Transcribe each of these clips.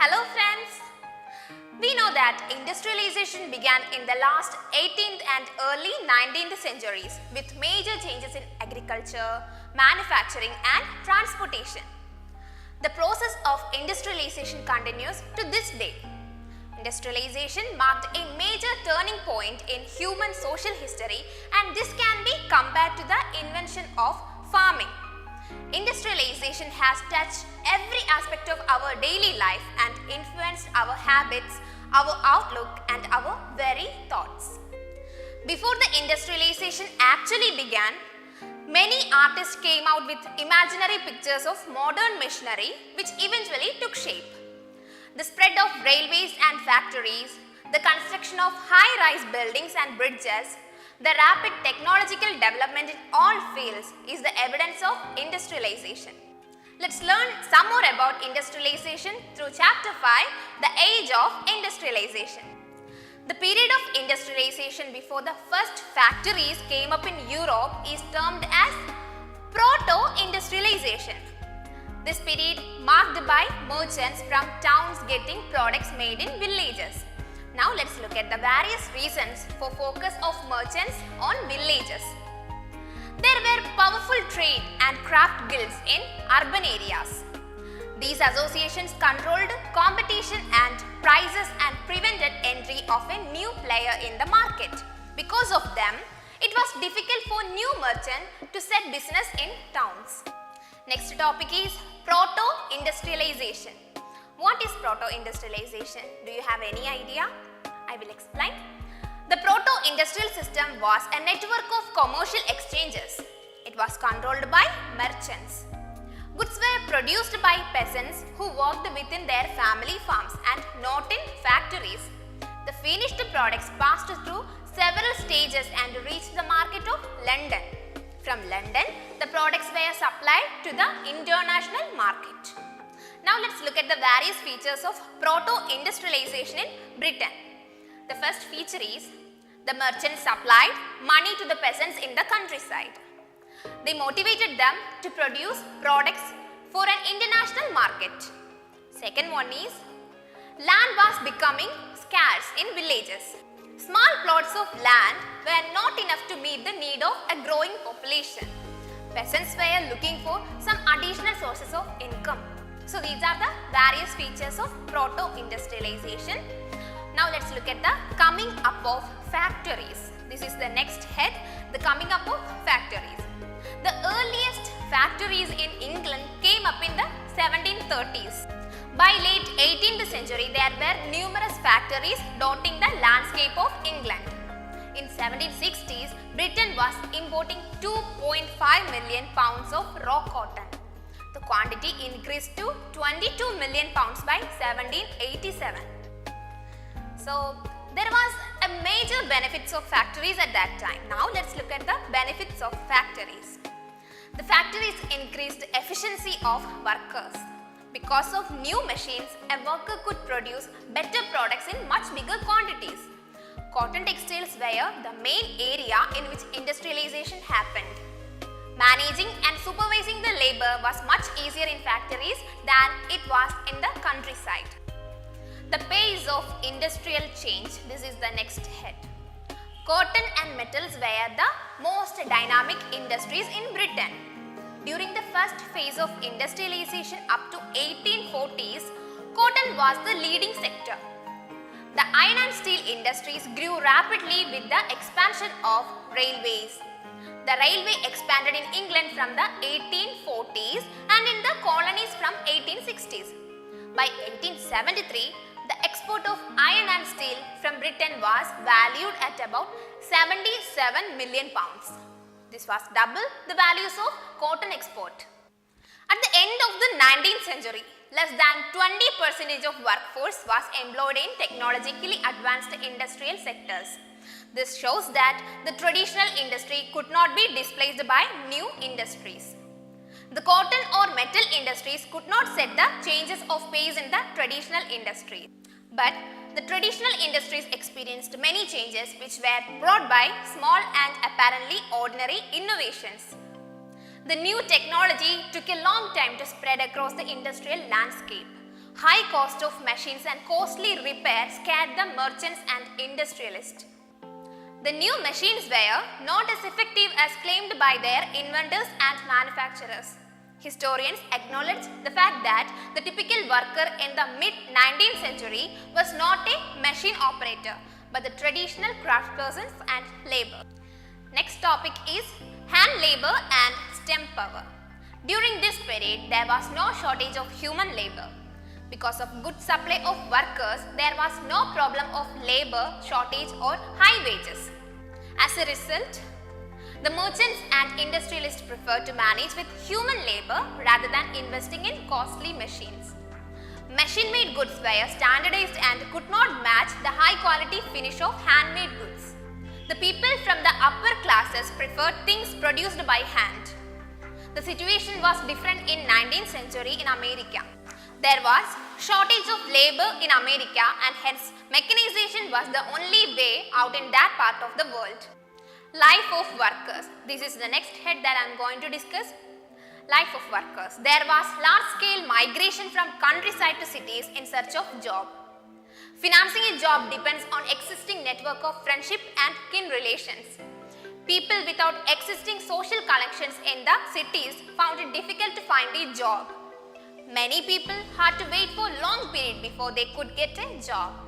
Hello friends! We know that industrialization began in the last 18th and early 19th centuries with major changes in agriculture, manufacturing and transportation. The process of industrialization continues to this day. Industrialization marked a major turning point in human social history, and this can be compared to the invention of farming. Industrialization has touched every aspect of our daily life and influenced our habits, our outlook and our very thoughts. Before the industrialization actually began, many artists came out with imaginary pictures of modern machinery which eventually took shape. The spread of railways and factories, the construction of high-rise buildings and bridges, the rapid technological development in all fields is the evidence of industrialization. Let's learn some more about industrialization through chapter 5, the age of industrialization. The period of industrialization before the first factories came up in Europe is termed as proto-industrialization. This period marked by merchants from towns getting products made in villages. Now let's look at the various reasons for focus of merchants on villages. There were powerful trade and craft guilds in urban areas. These associations controlled competition and prices and prevented entry of a new player in the market. Because of them, it was difficult for new merchants to set business in towns. Next topic is proto-industrialization. What is proto-industrialization? Do you have any idea? I will explain. The proto-industrial system was a network of commercial exchanges. It was controlled by merchants. Goods were produced by peasants who worked within their family farms and not in factories. The finished products passed through several stages and reached the market of London. From London, the products were supplied to the international market. Now let's look at the various features of proto-industrialization in Britain. The first feature is the merchants supplied money to the peasants in the countryside. They motivated them to produce products for an international market. Second one is land was becoming scarce in villages. Small plots of land were not enough to meet the need of a growing population. Peasants were looking for some additional sources of income. So these are the various features of proto-industrialization. Now let's look at the coming up of factories. This is the next head, the coming up of factories. The earliest factories in England came up in the 1730s. By late 18th century, there were numerous factories dotting the landscape of England. In 1760s, Britain was importing 2.5 million pounds of raw cotton. The quantity increased to 22 million pounds by 1787. So, there was a major benefits of factories at that time. Now, let's look at the benefits of factories. The factories increased efficiency of workers. Because of new machines, a worker could produce better products in much bigger quantities. Cotton textiles were the main area in which industrialization happened. Managing and supervising the labor was much easier in factories than it was in the countryside. The pace of industrial change, this is the next head. Cotton and metals were the most dynamic industries in Britain. During the first phase of industrialization up to 1840s, cotton was the leading sector. The iron and steel industries grew rapidly with the expansion of railways. The railway expanded in England from the 1840s and in the colonies from 1860s. By 1873, the export of iron and steel from Britain was valued at about 77 million pounds. This was double the values of cotton export. At the end of the 19th century, less than 20% of workforce was employed in technologically advanced industrial sectors. This shows that the traditional industry could not be displaced by new industries. The cotton or metal industries could not set the changes of pace in the traditional industry. But the traditional industries experienced many changes which were brought by small and apparently ordinary innovations. The new technology took a long time to spread across the industrial landscape. High cost of machines and costly repairs scared the merchants and industrialists. The new machines were not as effective as claimed by their inventors and manufacturers. Historians acknowledge the fact that the typical worker in the mid-19th century was not a machine operator but the traditional craftspersons and labor. Next topic is hand labor and STEM power. During this period, there was no shortage of human labor. Because of good supply of workers, there was no problem of labor shortage or high wages. As a result, the merchants and industrialists preferred to manage with human labor rather than investing in costly machines. Machine-made goods were standardized and could not match the high-quality finish of handmade goods. The people from the upper classes preferred things produced by hand. The situation was different in 19th century in America. There was shortage of labor in America and hence mechanization was the only way out in that part of the world. Life of workers. This is the next head that I am going to discuss. Life of workers. There was large-scale migration from countryside to cities in search of job. Financing a job depends on existing network of friendship and kin relations. People without existing social connections in the cities found it difficult to find a job. Many people had to wait for a long period before they could get a job.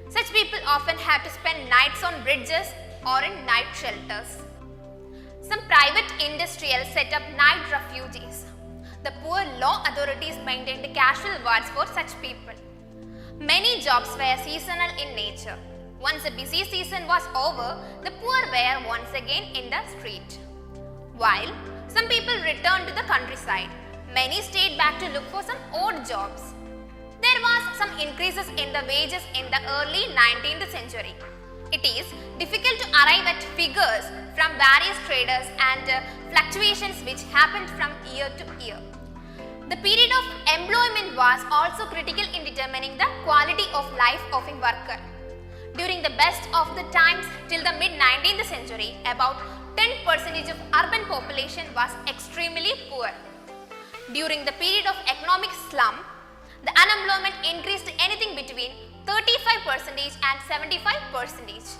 Such people often had to spend nights on bridges or in night shelters. Some private industrials set up night refuges. The poor law authorities maintained casual wards for such people. Many jobs were seasonal in nature. Once the busy season was over, the poor were once again in the street. While some people returned to the countryside, many stayed back to look for some odd jobs. There was some increases in the wages in the early 19th century. It is difficult to arrive at figures from various traders and fluctuations which happened from year to year. The period of employment was also critical in determining the quality of life of a worker. During the best of the times till the mid-19th century, about 10% of urban population was extremely poor. During the period of economic slump, the unemployment increased anything between 35% and 75%.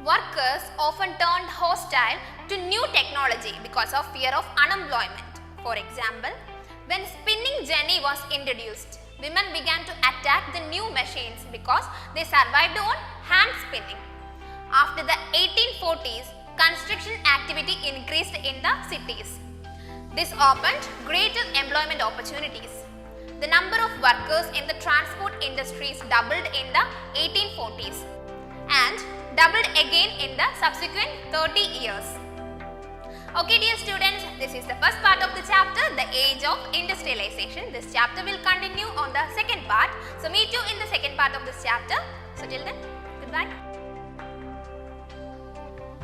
Workers often turned hostile to new technology because of fear of unemployment. For example, when spinning jenny was introduced, women began to attack the new machines because they survived on hand spinning. After the 1840s, construction activity increased in the cities. This opened greater employment opportunities. The number of workers in the transport industries doubled in the 1840s and doubled again in the subsequent 30 years. Okay dear students, this is the first part of the chapter, the age of industrialization. This chapter will continue on the second part. So meet you in the second part of this chapter. So till then, goodbye.